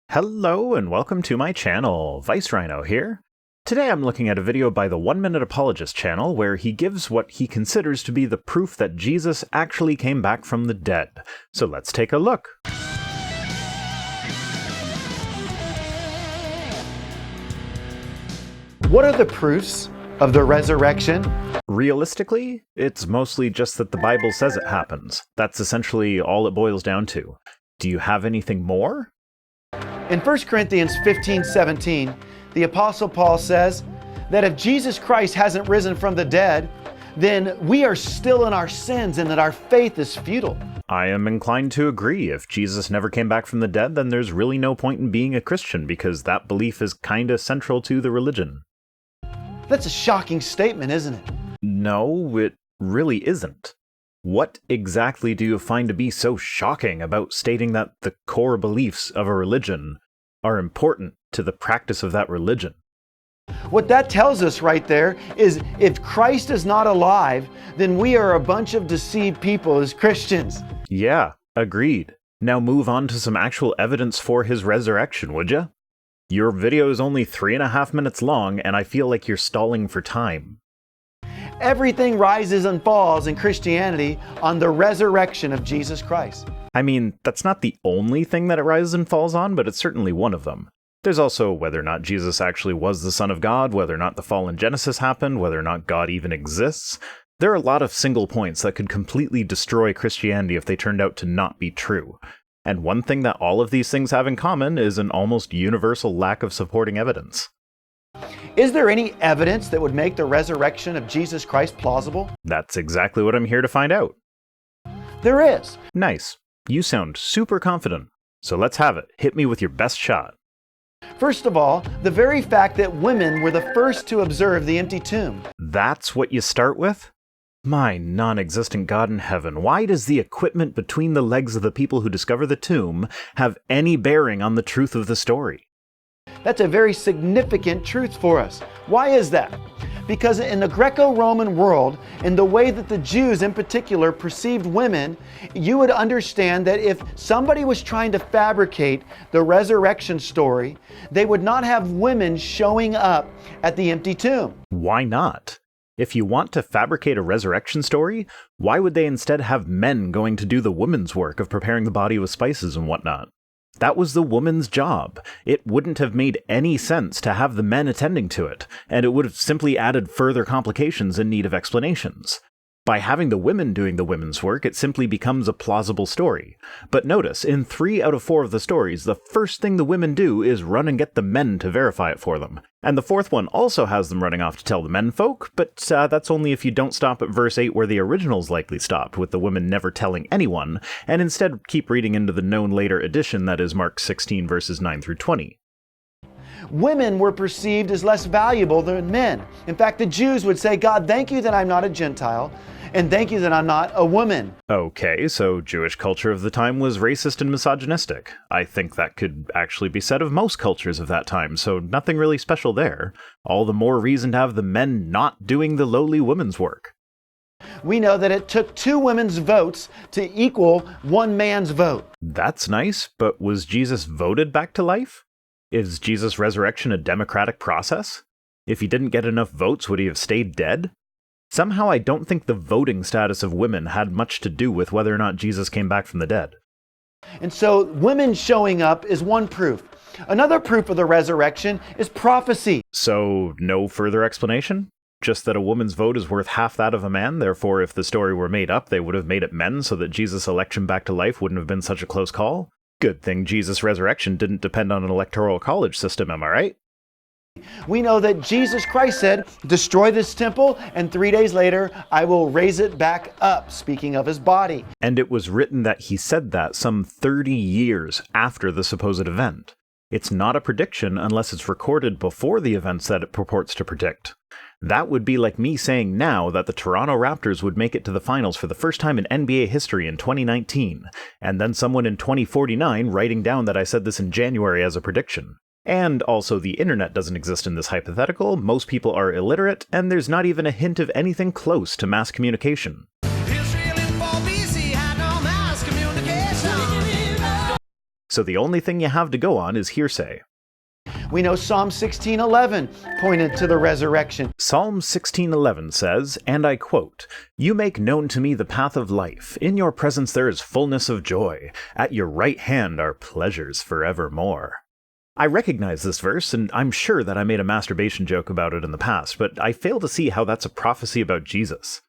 Hello and welcome to my channel, Rhino here. Today I'm looking at a video by the 1 Minute Apologist channel where he gives what he considers to be the proof that Jesus actually came back from the dead. So let's take a look. What are the proofs of the resurrection? Realistically, it's mostly just that the Bible says it happens. That's essentially all it boils down to. Do you have anything more? In 1 Corinthians 15:17, the Apostle Paul says that if Jesus Christ hasn't risen from the dead, then we are still in our sins and that our faith is futile. I am inclined to agree. If Jesus never came back from the dead, then there's really no point in being a Christian because that belief is kinda central to the religion. That's a shocking statement, isn't it? No, it really isn't. What exactly do you find to be so shocking about stating that the core beliefs of a religion are important to the practice of that religion? What that tells us right there is if Christ is not alive, then we are a bunch of deceived people as Christians. Yeah, agreed. Now move on to some actual evidence for his resurrection, would ya? Your video is only 3.5 minutes long, and I feel like you're stalling for time. Everything rises and falls in Christianity on the resurrection of Jesus Christ. I mean, that's not the only thing that it rises and falls on, but it's certainly one of them. There's also whether or not Jesus actually was the Son of God, whether or not the fall in Genesis happened, whether or not God even exists. There are a lot of single points that could completely destroy Christianity if they turned out to not be true. And one thing that all of these things have in common is an almost universal lack of supporting evidence. Is there any evidence that would make the resurrection of Jesus Christ plausible? That's exactly what I'm here to find out. There is. Nice. You sound super confident. So let's have it. Hit me with your best shot. First of all, the very fact that women were the first to observe the empty tomb. That's what you start with? My non-existent God in heaven, why does the equipment between the legs of the people who discover the tomb have any bearing on the truth of the story? That's a very significant truth for us. Why is that? Because in the Greco-Roman world, in the way that the Jews in particular perceived women, you would understand that if somebody was trying to fabricate the resurrection story, they would not have women showing up at the empty tomb. Why not? If you want to fabricate a resurrection story, why would they instead have men going to do the woman's work of preparing the body with spices and whatnot? That was the woman's job. It wouldn't have made any sense to have the men attending to it, and it would have simply added further complications in need of explanations. By having the women doing the women's work, it simply becomes a plausible story. But notice, in 3 out of 4 of the stories, the first thing the women do is run and get the men to verify it for them. And the 4th one also has them running off to tell the menfolk, but that's only if you don't stop at verse 8 where the originals likely stopped, with the women never telling anyone, and instead keep reading into the known later edition that is Mark 16 verses 9 through 20. Women were perceived as less valuable than men. In fact, the Jews would say, God, thank you that I'm not a Gentile, and thank you that I'm not a woman. Okay, so Jewish culture of the time was racist and misogynistic. I think that could actually be said of most cultures of that time, so nothing really special there. All the more reason to have the men not doing the lowly woman's work. We know that it took 2 women's votes to equal 1 man's vote. That's nice, but was Jesus voted back to life? Is Jesus' resurrection a democratic process? If he didn't get enough votes, would he have stayed dead? Somehow I don't think the voting status of women had much to do with whether or not Jesus came back from the dead. And so women showing up is one proof. Another proof of the resurrection is prophecy. So no further explanation? Just that a woman's vote is worth half that of a man, therefore if the story were made up, they would have made it men so that Jesus' election back to life wouldn't have been such a close call? Good thing Jesus' resurrection didn't depend on an electoral college system, am I right? We know that Jesus Christ said, destroy this temple, and 3 days later, I will raise it back up, speaking of his body. And it was written that he said that some 30 years after the supposed event. It's not a prediction unless it's recorded before the events that it purports to predict. That would be like me saying now that the Toronto Raptors would make it to the finals for the first time in NBA history in 2019, and then someone in 2049 writing down that I said this in January as a prediction. And also the internet doesn't exist in this hypothetical, most people are illiterate, and there's not even a hint of anything close to mass communication. So the only thing you have to go on is hearsay. We know Psalm 16:11 pointed to the resurrection. Psalm 16:11 says, and I quote, "You make known to me the path of life. In your presence there is fullness of joy. At your right hand are pleasures forevermore." I recognize this verse, and I'm sure that I made a masturbation joke about it in the past, but I fail to see how that's a prophecy about Jesus.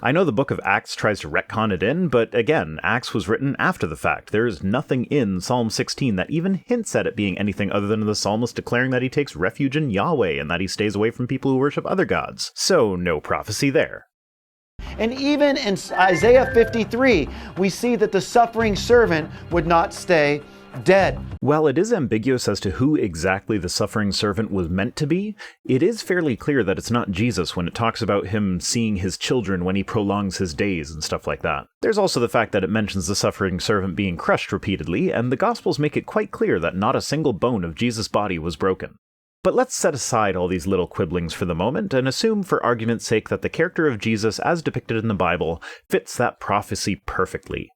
I know the book of Acts tries to retcon it in, but again, Acts was written after the fact. There is nothing in Psalm 16 that even hints at it being anything other than the psalmist declaring that he takes refuge in Yahweh and that he stays away from people who worship other gods. So no prophecy there. And even in Isaiah 53, we see that the suffering servant would not stay dead. While it is ambiguous as to who exactly the suffering servant was meant to be, it is fairly clear that it's not Jesus when it talks about him seeing his children when he prolongs his days and stuff like that. There's also the fact that it mentions the suffering servant being crushed repeatedly, and the Gospels make it quite clear that not a single bone of Jesus' body was broken. But let's set aside all these little quibblings for the moment and assume for argument's sake that the character of Jesus as depicted in the Bible fits that prophecy perfectly.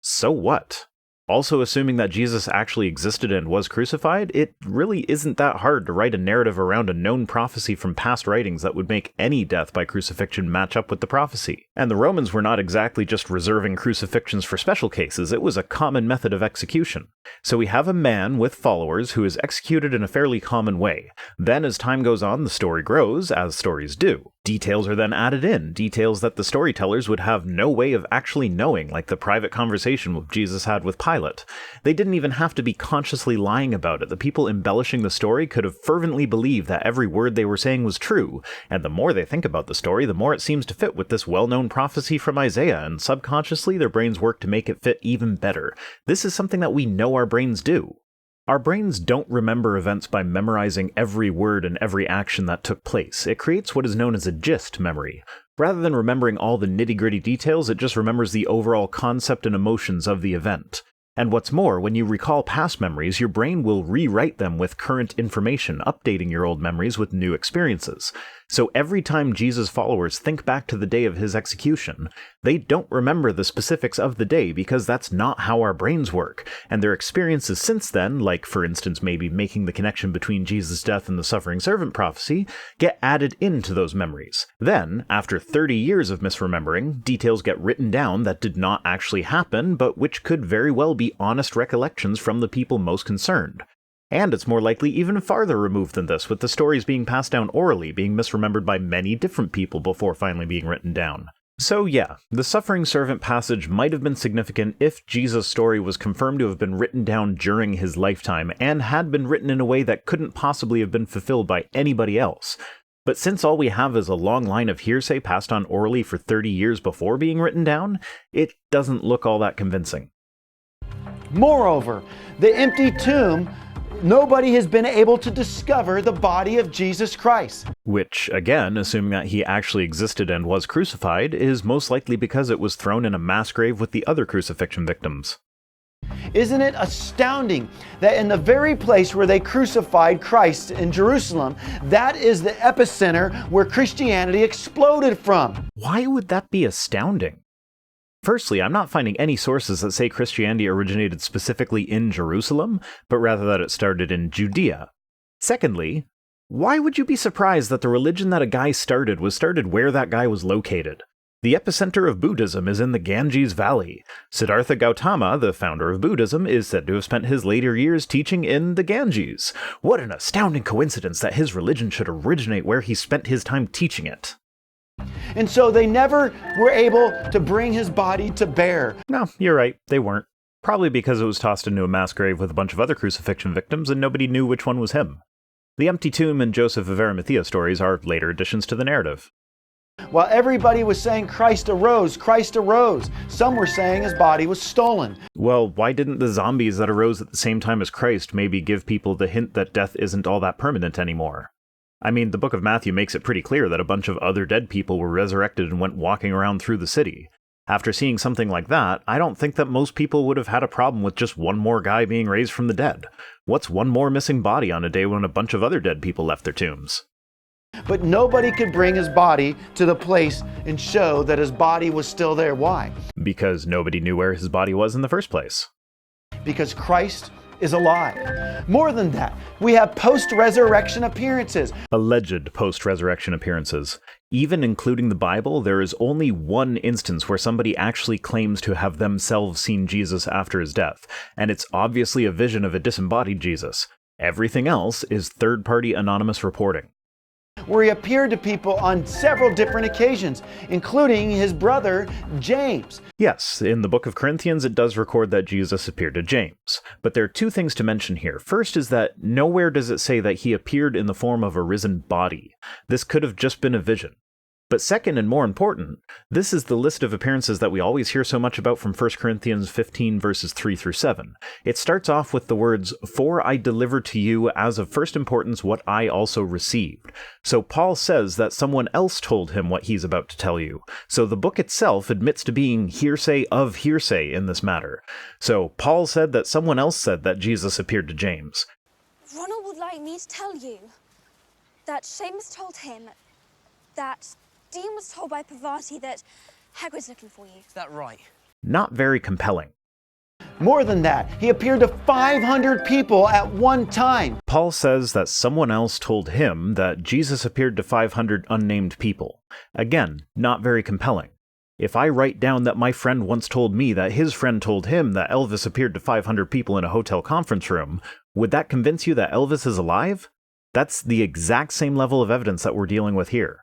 So what? Also, assuming that Jesus actually existed and was crucified, it really isn't that hard to write a narrative around a known prophecy from past writings that would make any death by crucifixion match up with the prophecy. And the Romans were not exactly just reserving crucifixions for special cases, it was a common method of execution. So we have a man with followers who is executed in a fairly common way. Then as time goes on, the story grows, as stories do. Details are then added in, details that the storytellers would have no way of actually knowing, like the private conversation Jesus had with Pilate. They didn't even have to be consciously lying about it. The people embellishing the story could have fervently believed that every word they were saying was true, and the more they think about the story, the more it seems to fit with this well-known prophecy from Isaiah, and subconsciously their brains work to make it fit even better. This is something that we know our brains do. Our brains don't remember events by memorizing every word and every action that took place. It creates what is known as a gist memory. Rather than remembering all the nitty-gritty details, it just remembers the overall concept and emotions of the event. And what's more, when you recall past memories, your brain will rewrite them with current information, updating your old memories with new experiences. So every time Jesus' followers think back to the day of his execution, they don't remember the specifics of the day because that's not how our brains work, and their experiences since then, like for instance maybe making the connection between Jesus' death and the suffering servant prophecy, get added into those memories. Then, after 30 years of misremembering, details get written down that did not actually happen, but which could very well be honest recollections from the people most concerned. And it's more likely even farther removed than this, with the stories being passed down orally, being misremembered by many different people before finally being written down. So yeah, the suffering servant passage might have been significant if Jesus' story was confirmed to have been written down during his lifetime, and had been written in a way that couldn't possibly have been fulfilled by anybody else. But since all we have is a long line of hearsay passed on orally for 30 years before being written down, it doesn't look all that convincing. Moreover, the empty tomb, nobody has been able to discover the body of Jesus Christ. Which, again, assuming that he actually existed and was crucified, is most likely because it was thrown in a mass grave with the other crucifixion victims. Isn't it astounding that in the very place where they crucified Christ in Jerusalem, that is the epicenter where Christianity exploded from? Why would that be astounding? Firstly, I'm not finding any sources that say Christianity originated specifically in Jerusalem, but rather that it started in Judea. Secondly, why would you be surprised that the religion that a guy started was started where that guy was located? The epicenter of Buddhism is in the Ganges Valley. Siddhartha Gautama, the founder of Buddhism, is said to have spent his later years teaching in the Ganges. What an astounding coincidence that his religion should originate where he spent his time teaching it. And so they never were able to bring his body to bear. No, you're right, they weren't. Probably because it was tossed into a mass grave with a bunch of other crucifixion victims and nobody knew which one was him. The empty tomb and Joseph of Arimathea stories are later additions to the narrative. While everybody was saying Christ arose, some were saying his body was stolen. Well, why didn't the zombies that arose at the same time as Christ maybe give people the hint that death isn't all that permanent anymore? I mean, the book of Matthew makes it pretty clear that a bunch of other dead people were resurrected and went walking around through the city. After seeing something like that, I don't think that most people would have had a problem with just one more guy being raised from the dead. What's one more missing body on a day when a bunch of other dead people left their tombs? But nobody could bring his body to the place and show that his body was still there. Why? Because nobody knew where his body was in the first place. Because Christ is alive. More than that, we have post-resurrection appearances. Alleged post-resurrection appearances. Even including the Bible, there is only one instance where somebody actually claims to have themselves seen Jesus after his death, and it's obviously a vision of a disembodied Jesus. Everything else is third-party anonymous reporting. Where he appeared to people on several different occasions, including his brother, James. Yes, in the book of Corinthians it does record that Jesus appeared to James. But there are two things to mention here. First is that nowhere does it say that he appeared in the form of a risen body. This could have just been a vision. But second, and more important, this is the list of appearances that we always hear so much about from 1 Corinthians 15 verses 3 through 7. It starts off with the words, "For I delivered to you as of first importance what I also received." So Paul says that someone else told him what he's about to tell you. So the book itself admits to being hearsay of hearsay in this matter. So Paul said that someone else said that Jesus appeared to James. Ronald would like me to tell you that Seamus told him that Dean was told by Pavati that Hagrid's looking for you. Is that right? Not very compelling. More than that, he appeared to 500 people at one time. Paul says that someone else told him that Jesus appeared to 500 unnamed people. Again, not very compelling. If I write down that my friend once told me that his friend told him that Elvis appeared to 500 people in a hotel conference room, would that convince you that Elvis is alive? That's the exact same level of evidence that we're dealing with here.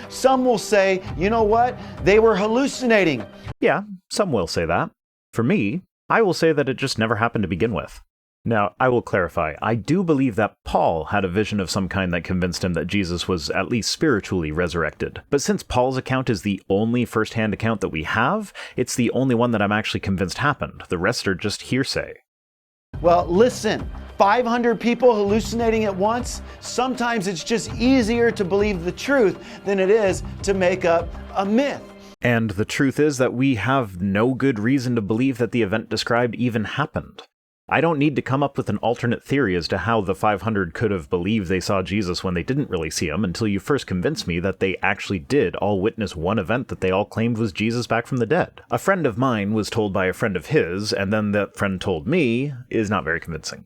Some will say, you know what? They were hallucinating. Yeah, some will say that. For me, I will say that it just never happened to begin with. Now, I will clarify, I do believe that Paul had a vision of some kind that convinced him that Jesus was at least spiritually resurrected. But since Paul's account is the only first-hand account that we have, it's the only one that I'm actually convinced happened. The rest are just hearsay. Well, listen, 500 people hallucinating at once, sometimes it's just easier to believe the truth than it is to make up a myth. And the truth is that we have no good reason to believe that the event described even happened. I don't need to come up with an alternate theory as to how the 500 could have believed they saw Jesus when they didn't really see him until you first convince me that they actually did all witness one event that they all claimed was Jesus back from the dead. A friend of mine was told by a friend of his, and then that friend told me, is not very convincing.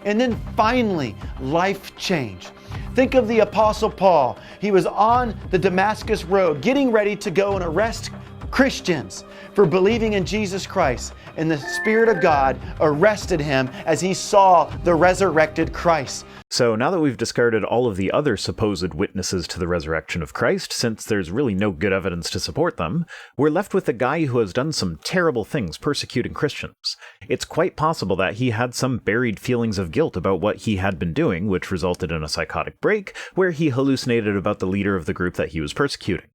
And then finally, life change. Think of the Apostle Paul. He was on the Damascus Road getting ready to go and arrest Christians for believing in Jesus Christ. And the Spirit of God arrested him as he saw the resurrected Christ. So now that we've discarded all of the other supposed witnesses to the resurrection of Christ, since there's really no good evidence to support them, we're left with a guy who has done some terrible things persecuting Christians. It's quite possible that he had some buried feelings of guilt about what he had been doing, which resulted in a psychotic break, where he hallucinated about the leader of the group that he was persecuting.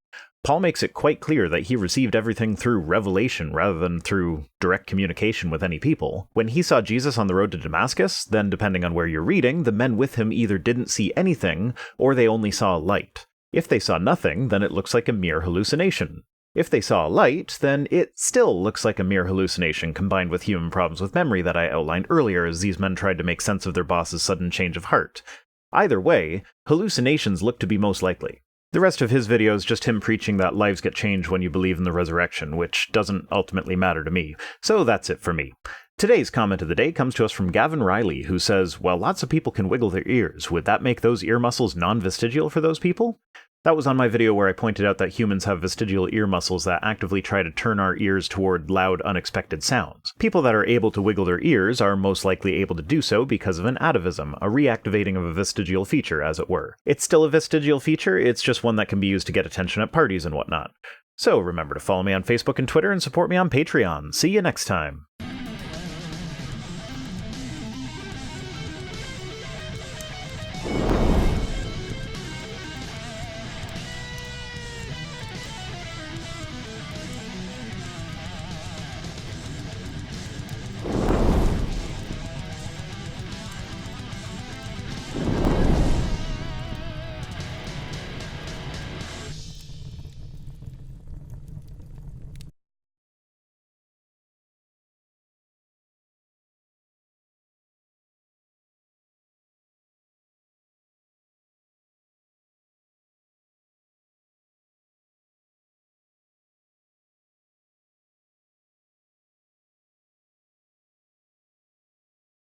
Paul makes it quite clear that he received everything through revelation rather than through direct communication with any people. When he saw Jesus on the road to Damascus, then depending on where you're reading, the men with him either didn't see anything, or they only saw a light. If they saw nothing, then it looks like a mere hallucination. If they saw a light, then it still looks like a mere hallucination combined with human problems with memory that I outlined earlier as these men tried to make sense of their boss's sudden change of heart. Either way, hallucinations look to be most likely. The rest of his video is just him preaching that lives get changed when you believe in the resurrection, which doesn't ultimately matter to me. So that's it for me. Today's comment of the day comes to us from Gavin Riley, who says, "Well, lots of people can wiggle their ears. Would that make those ear muscles non-vestigial for those people?" That was on my video where I pointed out that humans have vestigial ear muscles that actively try to turn our ears toward loud, unexpected sounds. People that are able to wiggle their ears are most likely able to do so because of an atavism, a reactivating of a vestigial feature, as it were. It's still a vestigial feature, it's just one that can be used to get attention at parties and whatnot. So remember to follow me on Facebook and Twitter and support me on Patreon. See you next time.